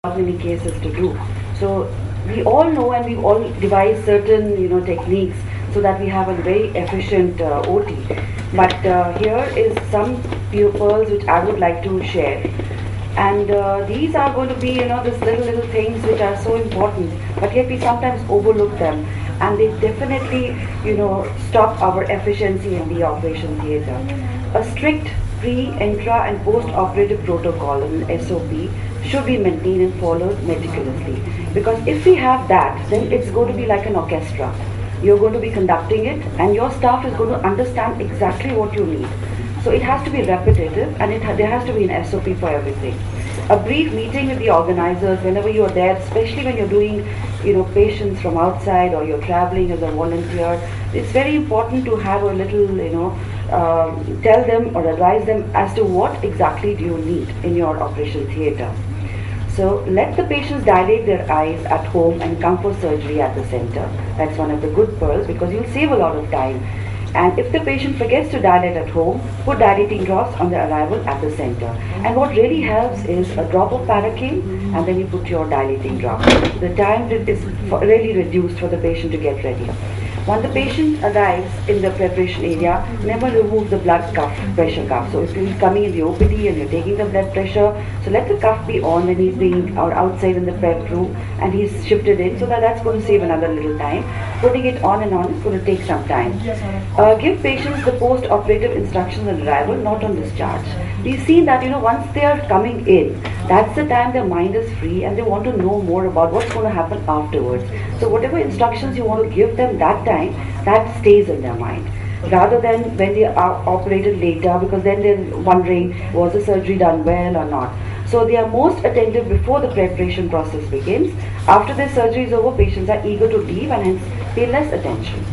many cases to do. So we all know and we've all devised certain techniques so that we have a very efficient OT. But here is some pearls which I would like to share. And these are going to be these little things which are so important, but yet we sometimes overlook them, and they definitely stop our efficiency in the operation theatre. A strict pre, intra and post operative protocol, an SOP, should be maintained and followed meticulously, because if we have that, then it's going to be like an orchestra. You're going to be conducting it and your staff is going to understand exactly what you need. So it has to be repetitive, and there has to be an SOP for everything. A brief meeting with the organizers whenever you are there, especially when you're doing patients from outside or you're traveling as a volunteer. It's very important to have a little tell them or advise them as to what exactly do you need in your operation theatre. So let the patients dilate their eyes at home and come for surgery at the center. That's one of the good pearls, because you'll save a lot of time. And if the patient forgets to dilate at home, put dilating drops on their arrival at the center. And what really helps is a drop of paracaine, and then you put your dilating drop. The time is really reduced for the patient to get ready. When the patient arrives in the preparation area, never remove the blood cuff, pressure cuff. So if he's coming in the OPD and you're taking the blood pressure, so let the cuff be on when he's being or outside in the prep room and he's shifted in, so that's going to save another little time. Putting it on and on is going to take some time. Give patients the post-operative instructions on arrival, not on discharge. We've seen that once they are coming in, that's the time their mind is free and they want to know more about what's going to happen afterwards. So whatever instructions you want to give them that time, that stays in their mind, rather than when they are operated later, because then they're wondering, was the surgery done well or not. So they are most attentive before the preparation process begins. After the surgery is over, patients are eager to leave and hence pay less attention.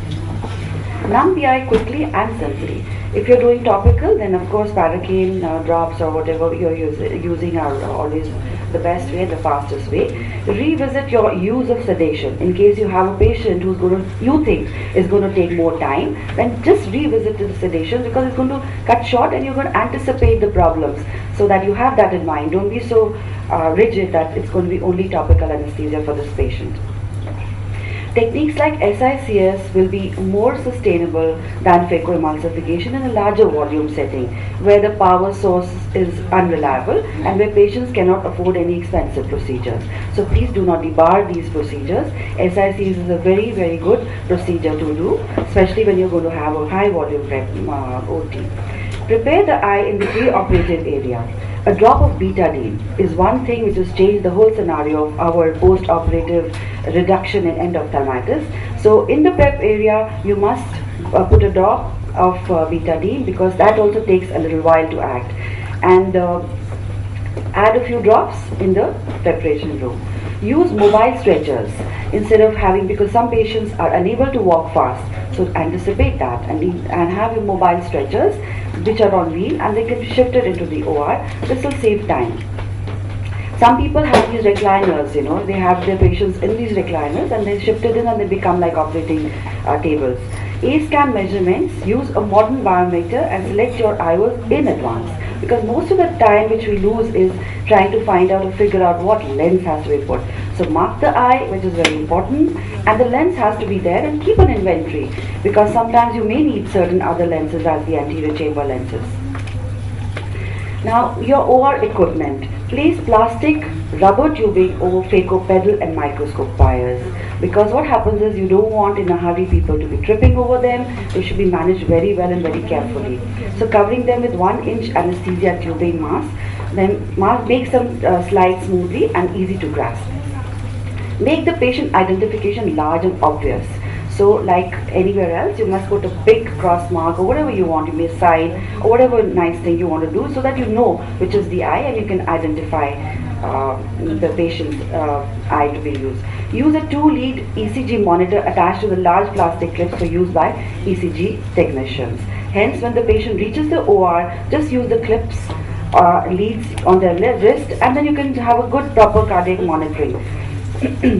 Numb the eye quickly and simply. If you're doing topical, then of course paracaine drops or whatever you're using are always the best way, the fastest way. Revisit your use of sedation. In case you have a patient you think is going to take more time, then just revisit the sedation, because it's going to cut short and you're going to anticipate the problems, so that you have that in mind. Don't be so rigid that it's going to be only topical anesthesia for this patient. Techniques like SICS will be more sustainable than phacoemulsification in a larger volume setting, where the power source is unreliable and where patients cannot afford any expensive procedures. So please do not debar these procedures. SICS is a very, very good procedure to do, especially when you're going to have a high volume OT. Prepare the eye in the pre-operative area. A drop of betadine is one thing which has changed the whole scenario of our post-operative reduction in endophthalmitis. So in the prep area, you must put a drop of betadine, because that also takes a little while to act. And add a few drops in the preparation room. Use mobile stretchers instead of having, because some patients are unable to walk fast. So anticipate that and have your mobile stretchers which are on wheel, and they can be shifted into the OR. This will save time. Some people have these recliners, they have their patients in these recliners and they shifted in and they become like operating tables. A-scan measurements, use a modern biometer and select your IOs in advance, because most of the time which we lose is trying to find out or figure out what lens has to be put. So mark the eye, which is very important, and the lens has to be there, and keep an inventory, because sometimes you may need certain other lenses as the anterior chamber lenses. Now your OR equipment. Place plastic rubber tubing over phaco pedal and microscope wires, because what happens is you don't want in a hurry people to be tripping over them. They should be managed very well and very carefully. So covering them with 1-inch anesthesia tubing mask, then make them slide smoothly and easy to grasp. Make the patient identification large and obvious. So like anywhere else, you must put a big cross mark or whatever you want. You may sign or whatever nice thing you want to do, so that you know which is the eye and you can identify the patient's eye to be used. Use a 2-lead ECG monitor attached to the large plastic clips for use by ECG technicians. Hence, when the patient reaches the OR, just use the clips leads on their wrist, and then you can have a good proper cardiac monitoring.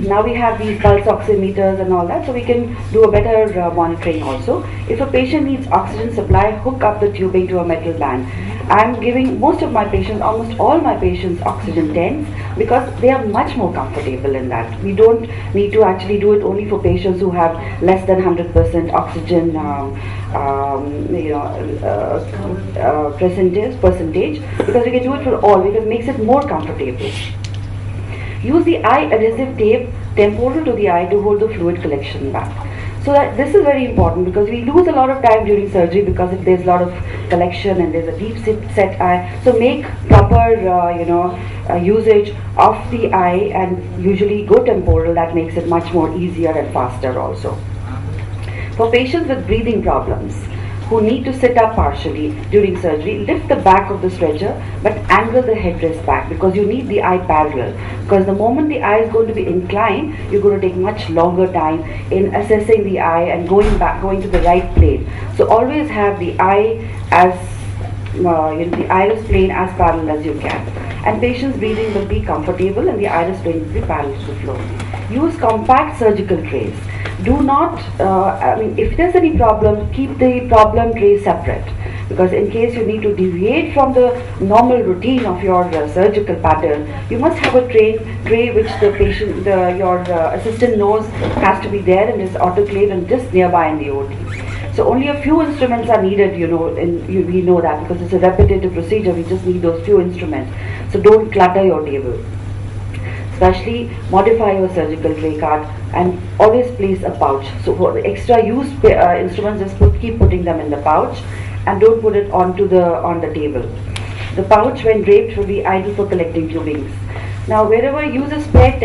Now we have these pulse oximeters and all that, so we can do a better monitoring also. If a patient needs oxygen supply, hook up the tubing to a metal band. I'm giving most of my patients, almost all my patients, oxygen tents because they are much more comfortable in that. We don't need to actually do it only for patients who have less than 100% oxygen percentage, because we can do it for all because it makes it more comfortable. Use the eye adhesive tape temporal to the eye to hold the fluid collection back. So that this is very important because we lose a lot of time during surgery because if there's a lot of collection and there's a deep set eye. So make proper usage of the eye and usually go temporal. That makes it much more easier and faster also. For patients with breathing problems who need to sit up partially during surgery, lift the back of the stretcher but angle the headrest back because you need the eye parallel. Because the moment the eye is going to be inclined, you're going to take much longer time in assessing the eye and going to the right plane. So always have the eye as the iris plane as parallel as you can. And patient's breathing will be comfortable and the iris plane will be parallel to the floor. Use compact surgical trays. Do not, if there's any problem, keep the problem tray separate. Because in case you need to deviate from the normal routine of your surgical pattern, you must have a tray which the patient, your assistant knows has to be there and is autoclaved and just nearby in the OT. So only a few instruments are needed, we know that because it's a repetitive procedure, we just need those few instruments. So don't clutter your table. Especially modify your surgical tray card and always place a pouch. So for the extra used instruments, just keep putting them in the pouch and don't put it on the table. The pouch when draped will be ideal for collecting tubings. Now wherever use a spare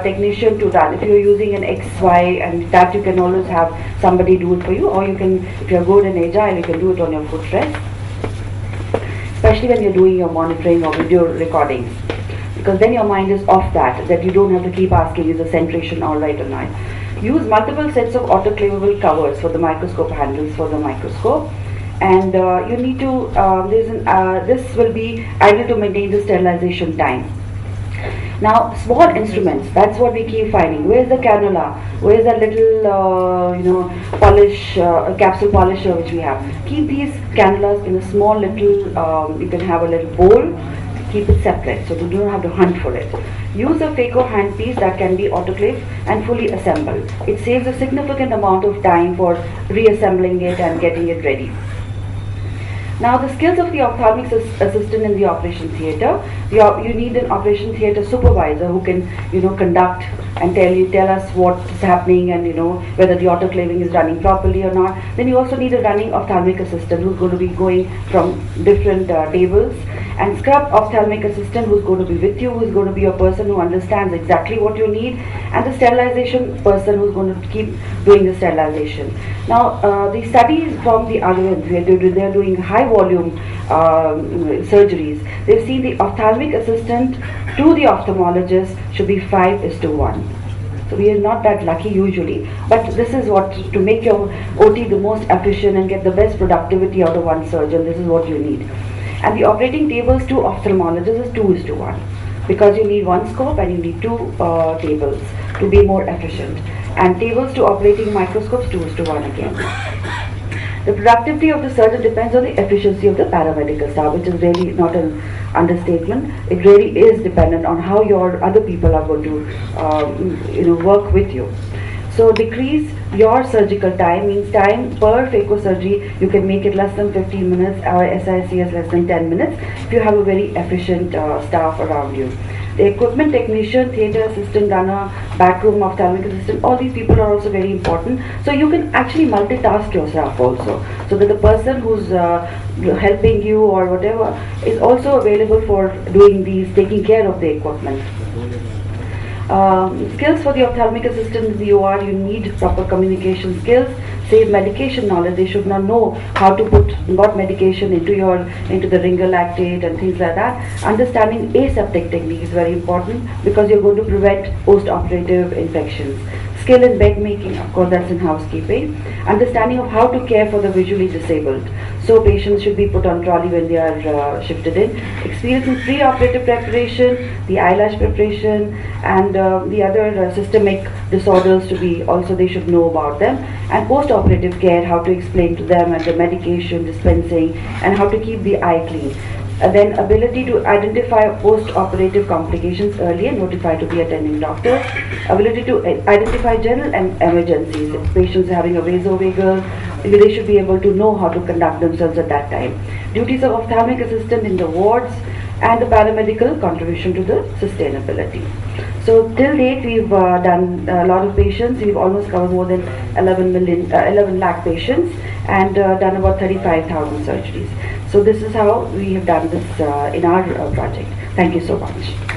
technician to run, if you're using an XY and that you can always have somebody do it for you, or you can, if you're good and agile, you can do it on your footrest. Especially when you're doing your monitoring or video recordings. Because then your mind is off that you don't have to keep asking is the centration all right or not. Use multiple sets of autoclavable covers for the microscope handles for the microscope, and you need to this will be ideal to maintain the sterilization time. Now small instruments, that's what we keep finding. Where's the cannula? Where's that little polish capsule polisher which we have? Keep these cannulas in a small little you can have a little bowl. Keep it separate so you don't have to hunt for it. Use a phaco handpiece that can be autoclaved and fully assembled. It saves a significant amount of time for reassembling it and getting it ready. Now the skills of the ophthalmic assistant in the operation theatre. You need an operation theatre supervisor who can conduct and tell us what is happening and whether the autoclaving is running properly or not. Then you also need a running ophthalmic assistant who's going to be going from different tables, and scrub ophthalmic assistant who's going to be with you, who's going to be a person who understands exactly what you need, and the sterilization person who's going to keep doing the sterilization. Now the studies from the other end, they're doing high volume surgeries. They've seen the ophthalmic assistant to the ophthalmologist should be 5:1. So we are not that lucky usually, but this is what, to make your OT the most efficient and get the best productivity out of one surgeon, this is what you need. And the operating tables to ophthalmologists is 2:1 because you need one scope and you need two tables to be more efficient. And tables to operating microscopes 2:1 again. The productivity of the surgeon depends on the efficiency of the paramedical staff, which is really not an understatement. It really is dependent on how your other people are going to work with you. So decrease your surgical time, means time per phaco surgery you can make it less than 15 minutes or SICS less than 10 minutes if you have a very efficient staff around you. The equipment technician, theatre assistant, runner, backroom ophthalmic assistant, all these people are also very important. So you can actually multitask yourself also, so that the person who's helping you or whatever is also available for doing these, taking care of the equipment. Skills for the ophthalmic assistant in the OR, you need proper communication skills, save medication knowledge. They should not know how to put what medication into the ringer lactate and things like that. Understanding aseptic technique is very important because you're going to prevent post-operative infections. skill in bed making, of course that's in housekeeping, understanding of how to care for the visually disabled. So patients should be put on trolley when they are shifted in. Experience in pre-operative preparation, the eyelash preparation, and the other systemic disorders to be also they should know about them. And post-operative care, how to explain to them and the medication dispensing and how to keep the eye clean. Then ability to identify post-operative complications early and notify to the attending doctor. Ability to identify general emergencies. If patients are having a vasovagal, they should be able to know how to conduct themselves at that time. Duties of ophthalmic assistant in the wards and the paramedical contribution to the sustainability. So till date we've done a lot of patients. We've almost covered more than 11 lakh patients and done about 35,000 surgeries. So this is how we have done this in our project. Thank you so much.